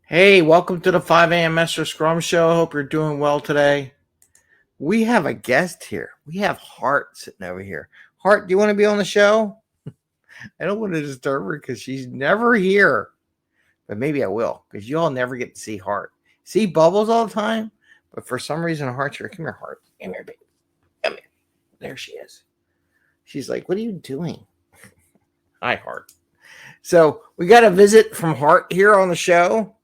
Hey, welcome to the 5 a.m. Mester Scrum Show. Hope you're doing well today. We have a guest here. We have Hart sitting over here. Hart, do you want to be on the show? I don't want to disturb her because she's never here, but maybe I will because you all never get to see Hart. See Bubbles all the time, but for some reason, Hart's here. Come here, Hart. Come here, baby. Come here. There she is. She's like, what are you doing? Hi, Hart. So we got a visit from Hart here on the show.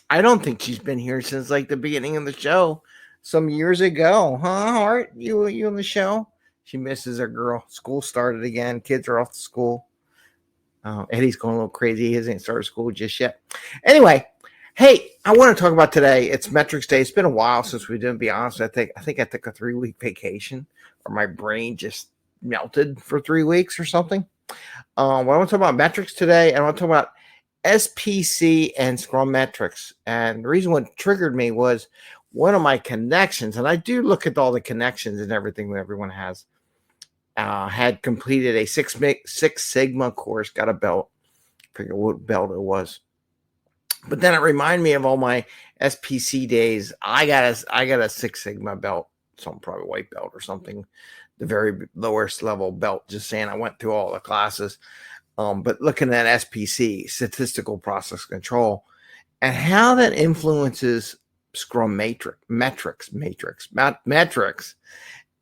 I don't think she's been here since like the beginning of the show some years ago. Huh, Hart? You on the show? She misses her girl. School started again. Kids are off to school. Eddie's going a little crazy. He hasn't started school just yet. Anyway, hey, I want to talk about today. It's Metrics Day. It's been a while since we didn't be honest. I think I took a 3-week vacation, or my brain just melted for 3 weeks or something. I want to talk about metrics today, and I want to talk about SPC and Scrum Metrics. And the reason what triggered me was one of my connections, and I do look at all the connections and everything that everyone has, had completed a Six Sigma course, got a belt. I forget what belt it was. But then it reminded me of all my SPC days. I got a Six Sigma belt, some probably white belt or something, the very lowest level belt, just saying I went through all the classes. But looking at SPC, Statistical Process Control, and how that influences Scrum metrics,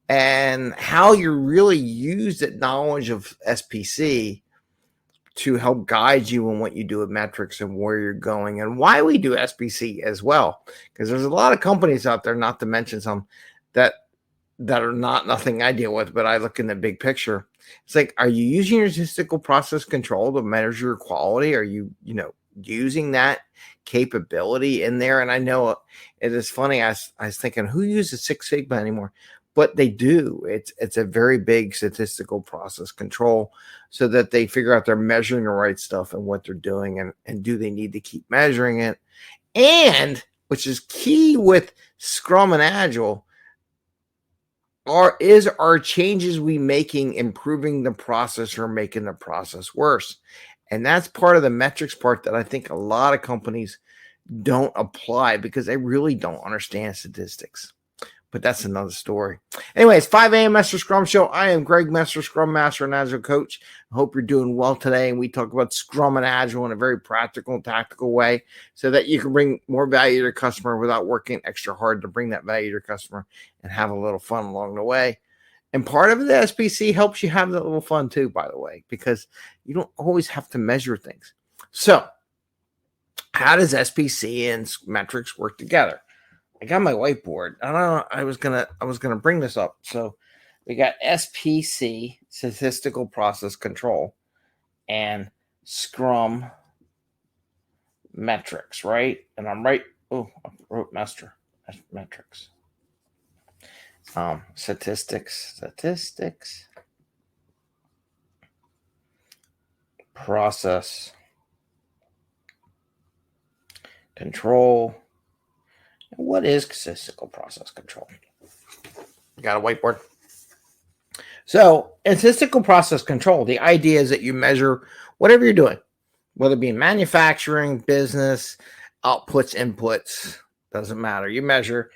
and how you really use that knowledge of SPC to help guide you in what you do with metrics and where you're going and why we do SPC as well. Because there's a lot of companies out there, not to mention some that are nothing I deal with, but I look in the big picture. It's like, are you using your statistical process control to measure your quality? Are you using that capability in there? And I know it is funny. I was thinking, who uses Six Sigma anymore? But they do. It's a very big statistical process control so that they figure out they're measuring the right stuff and what they're doing and do they need to keep measuring it? And which is key with Scrum and Agile, are changes we making improving the process or making the process worse? And that's part of the metrics part that I think a lot of companies don't apply because they really don't understand statistics. But that's another story. Anyways, 5 a.m. Mester Scrum Show. I am Greg Mester, Scrum Master and Agile Coach. I hope you're doing well today. And we talk about Scrum and Agile in a very practical and tactical way so that you can bring more value to your customer without working extra hard to bring that value to your customer and have a little fun along the way. And part of the SPC helps you have that little fun too, by the way, because you don't always have to measure things. So how does SPC and metrics work together? I got my whiteboard. I was gonna bring this up. So we got SPC, Statistical Process Control, and Scrum Metrics, right? And I'm right. Oh, I wrote Mester Metrics. Statistics, process control. What is statistical process control? You got a whiteboard? So in statistical process control, the idea is that you measure whatever you're doing, whether it be manufacturing, business, outputs, inputs, doesn't matter. You measure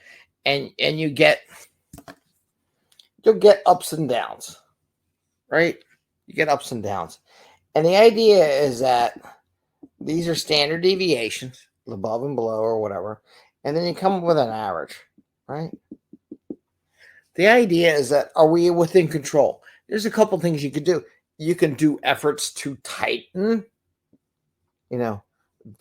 and you'll get ups and downs, right? You get ups and downs. And the idea is that these are standard deviations, above and below or whatever. And then you come up with an average, right? The idea is that, are we within control? There's a couple things you could do. You can do efforts to tighten,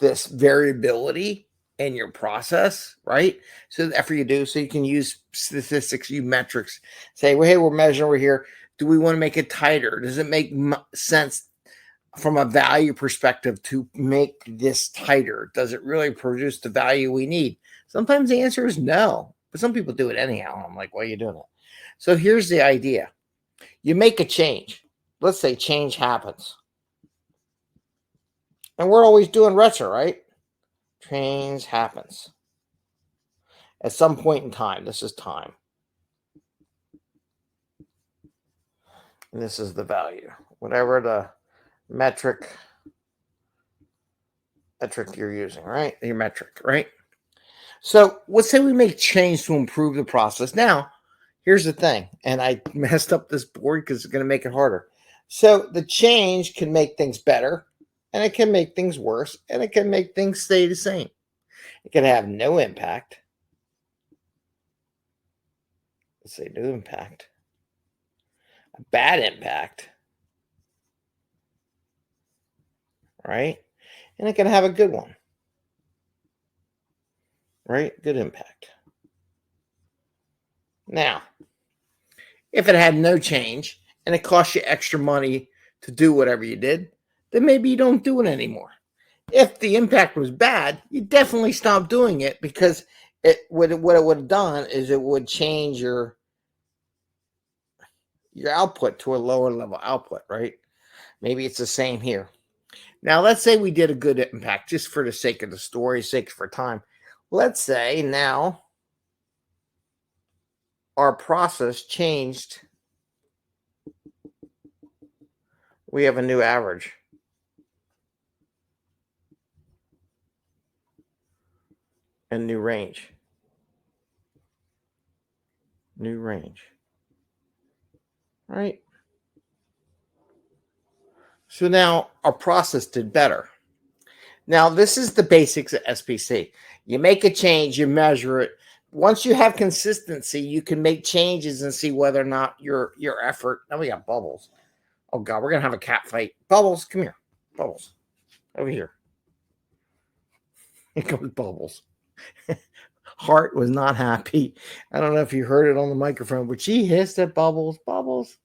this variability in your process, right? So the effort you do, so you can use statistics, use metrics, say, well, hey, we're measuring over here. Do we want to make it tighter? Does it make sense from a value perspective to make this tighter? Does it really produce the value we need? Sometimes the answer is no, but some people do it anyhow. I'm like, why are you doing it? So here's the idea. You make a change. Let's say change happens. And we're always doing retro, right? Change happens. At some point in time, this is time. And this is the value. Whatever the metric metric you're using, right? Your metric, right? So let's say we make change to improve the process. Now, here's the thing, and I messed up this board because it's going to make it harder. So the change can make things better, and it can make things worse, and it can make things stay the same. It can have no impact. Let's say no impact. A bad impact, right? And it can have a good one, right? Good impact. Now, if it had no change and it cost you extra money to do whatever you did, then maybe you don't do it anymore. If the impact was bad, you definitely stop doing it because what it would have done is it would change your output to a lower level output, right? Maybe it's the same here. Now, let's say we did a good impact just for the sake of the story, sake for time. Let's say now our process changed. We have a new average. And new range. New range. Right? So now our process did better. Now, this is the basics of SPC. You make a change, you measure it. Once you have consistency, you can make changes and see whether or not your effort. Now we got Bubbles. Oh, God, we're going to have a cat fight. Bubbles, come here. Bubbles, over here. Here comes Bubbles. Heart was not happy. I don't know if you heard it on the microphone, but she hissed at Bubbles. Bubbles,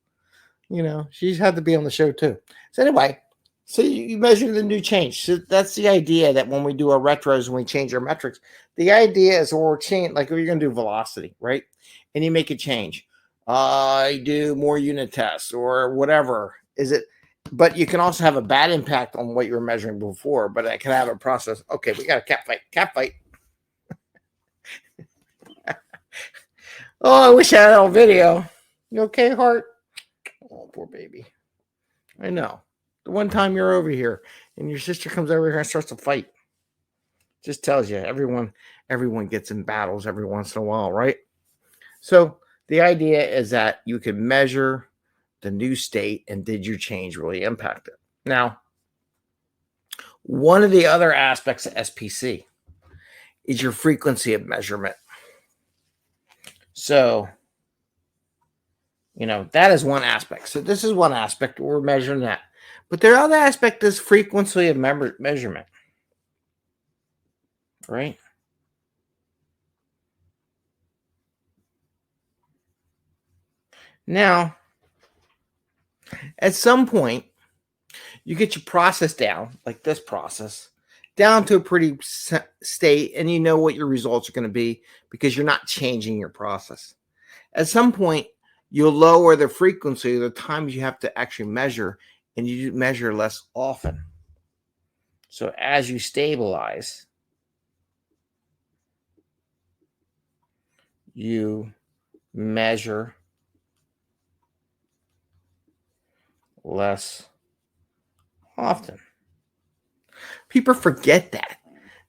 she's had to be on the show too. So anyway, so you measure the new change. So that's the idea, that when we do our retros and we change our metrics, the idea is we're change, like you're going to do velocity, right? And you make a change. I do more unit tests or whatever. But you can also have a bad impact on what you were measuring before, but it can have a process. Okay, we got a cat fight. Oh, I wish I had a video. You okay, Heart? Oh, poor baby. I know. The one time you're over here and your sister comes over here and starts to fight. Just tells you everyone gets in battles every once in a while, right? So the idea is that you can measure the new state and did your change really impact it. Now, one of the other aspects of SPC is your frequency of measurement. So, that is one aspect. So this is one aspect. We're measuring that. But the other aspect is frequency of measurement. Right? Now, at some point, you get your process down, like this process, down to a pretty state, and you know what your results are going to be because you're not changing your process. At some point, you'll lower the frequency of the times you have to actually measure, and you measure less often. So as you stabilize, you measure less often. People forget that.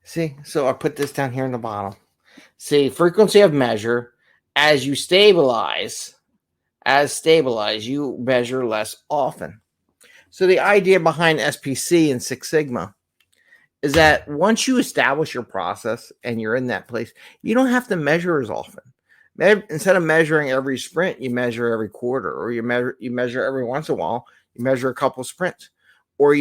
See, so I put this down here in the bottom. See, frequency of measure. As you stabilize, you measure less often. So the idea behind SPC and Six Sigma is that once you establish your process and you're in that place, you don't have to measure as often. Instead of measuring every sprint, you measure every quarter, or you measure every once in a while. You measure a couple sprints, or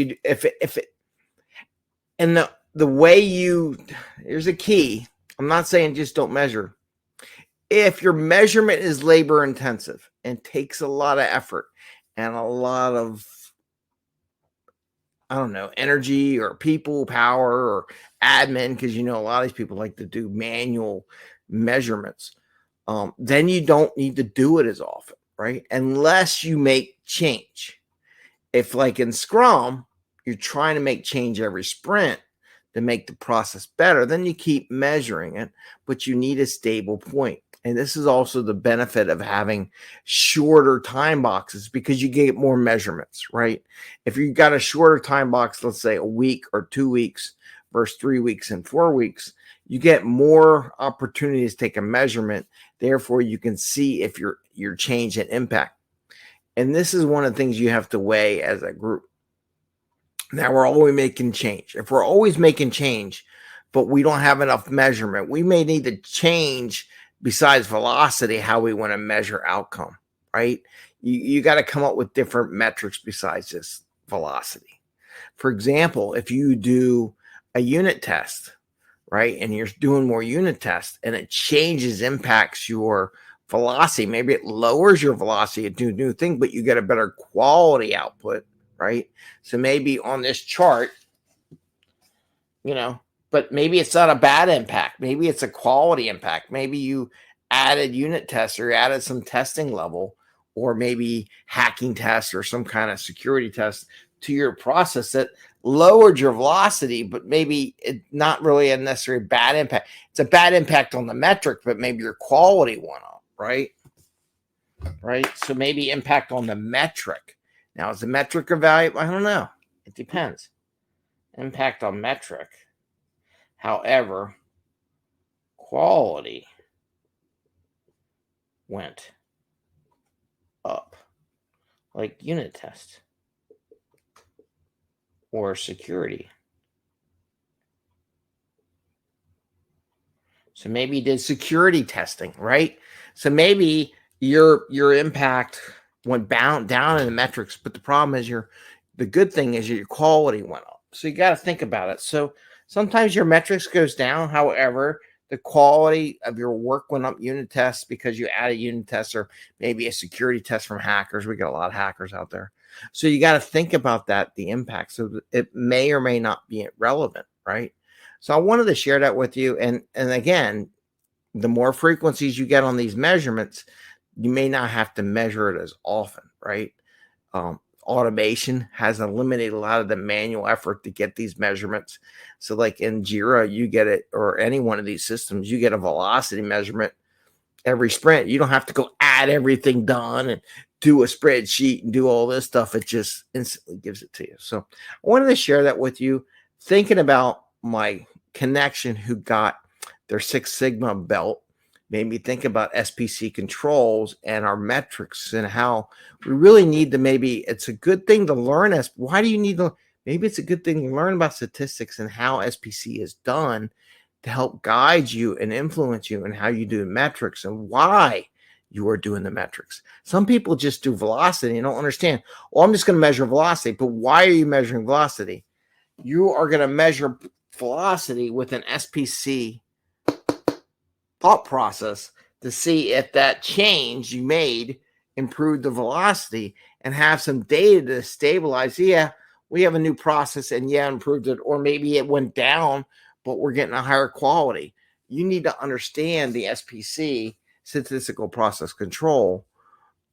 and the way here's a key. I'm not saying just don't measure. If your measurement is labor intensive and takes a lot of effort and a lot of, energy or people power or admin, because a lot of these people like to do manual measurements, then you don't need to do it as often, right? Unless you make change. If, like in Scrum, you're trying to make change every sprint to make the process better, then you keep measuring it, but you need a stable point. And this is also the benefit of having shorter time boxes, because you get more measurements, right? If you've got a shorter time box, let's say a week or 2 weeks, versus 3 weeks and 4 weeks, you get more opportunities to take a measurement. Therefore, you can see if your change and impact. And this is one of the things you have to weigh as a group. Now, we're always making change. If we're always making change, but we don't have enough measurement, we may need to change, besides velocity, how we want to measure outcome, right? You got to come up with different metrics besides just velocity. For example, if you do a unit test, right, and you're doing more unit tests and it impacts your velocity, maybe it lowers your velocity to do new thing, but you get a better quality output, right? So maybe on this chart, but maybe it's not a bad impact. Maybe it's a quality impact. Maybe you added unit tests or added some testing level, or maybe hacking tests or some kind of security test to your process that lowered your velocity, but maybe it's not really a necessarily bad impact. It's a bad impact on the metric, but maybe your quality went up, right? Right. So maybe impact on the metric. Now, is the metric a value? I don't know. It depends. Impact on metric. However, quality went up, like unit test or security. So maybe you did security testing, right? So maybe your impact went down in the metrics, but the problem is the good thing is your quality went up. So you got to think about it. So sometimes your metrics goes down. However, the quality of your work went up unit tests because you added unit tests, or maybe a security test from hackers. We got a lot of hackers out there. So you got to think about that, the impact. So it may or may not be relevant, right? So I wanted to share that with you. And again, the more frequencies you get on these measurements, you may not have to measure it as often, right? Automation has eliminated a lot of the manual effort to get these measurements. So like in Jira, you get it, or any one of these systems, you get a velocity measurement every sprint. You don't have to go add everything done and do a spreadsheet and do all this stuff. It just instantly gives it to you. So I wanted to share that with you, thinking about my connection who got their Six Sigma belt. Made me think about SPC controls and our metrics and how we really need to, maybe it's a good thing to learn. Why do you need to? Maybe it's a good thing to learn about statistics and how SPC is done to help guide you and influence you and how you do metrics and why you are doing the metrics. Some people just do velocity and don't understand. Well, I'm just going to measure velocity, but why are you measuring velocity? You are going to measure velocity with an SPC thought process to see if that change you made improved the velocity, and have some data to stabilize. Yeah, we have a new process and improved it, or maybe it went down, but we're getting a higher quality. You need to understand the SPC, Statistical Process Control,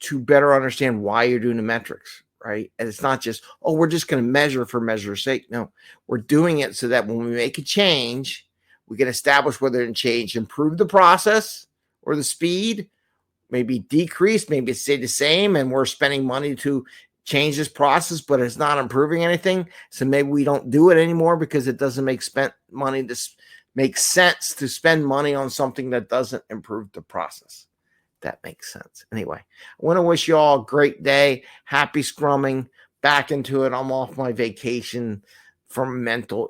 to better understand why you're doing the metrics, right? And it's not just, we're just going to measure for measure's sake. No, we're doing it so that when we make a change, we can establish whether the change improved the process or the speed, maybe decreased, maybe it stayed the same, and we're spending money to change this process, but it's not improving anything. So maybe we don't do it anymore because it doesn't make sense to spend money on something that doesn't improve the process. That makes sense. Anyway, I want to wish you all a great day. Happy scrumming. Back into it. I'm off my vacation from mental.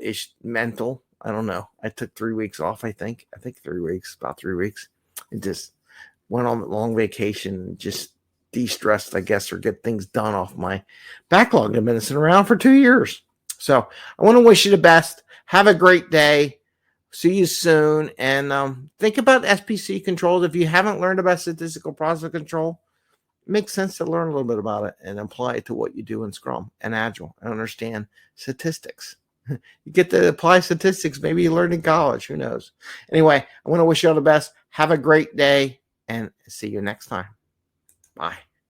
I don't know. I took 3 weeks off, I think 3 weeks, about 3 weeks. And just went on a long vacation and just de-stressed, I guess, or get things done off my backlog. I've been sitting around for 2 years. So I want to wish you the best. Have a great day. See you soon. And think about SPC controls. If you haven't learned about statistical process control, it makes sense to learn a little bit about it and apply it to what you do in Scrum and Agile and understand statistics. You get to apply statistics. Maybe you learned in college. Who knows? Anyway, I want to wish you all the best. Have a great day and see you next time. Bye.